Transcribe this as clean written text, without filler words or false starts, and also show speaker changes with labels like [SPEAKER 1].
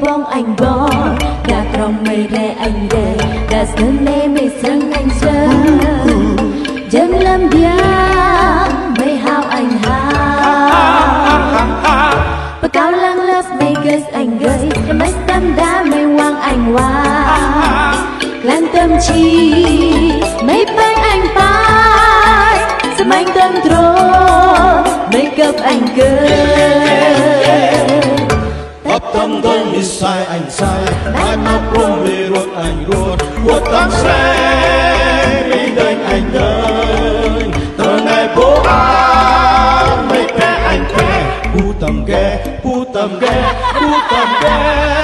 [SPEAKER 1] vong anh bò đã trong mây rè anh rè đã sơn lê mây sương anh sơ dân lâm biang mây hao anh hao và cao lăng lớp mây gơi anh gơi mây tâm đá mây quang anh hoa lan tâm chi mây bay anh bay sớm anh tâm trôi mây gặp anh gơi
[SPEAKER 2] Tập tâm thân đi sai anh sai Ai mắc rung vì ruột anh ruột Ruột tâm sẽ đi đánh anh đánh Tờ này bố anh mấy bé anh bé Pu tầm ghé, pu tầm ghé, pu tầm ghé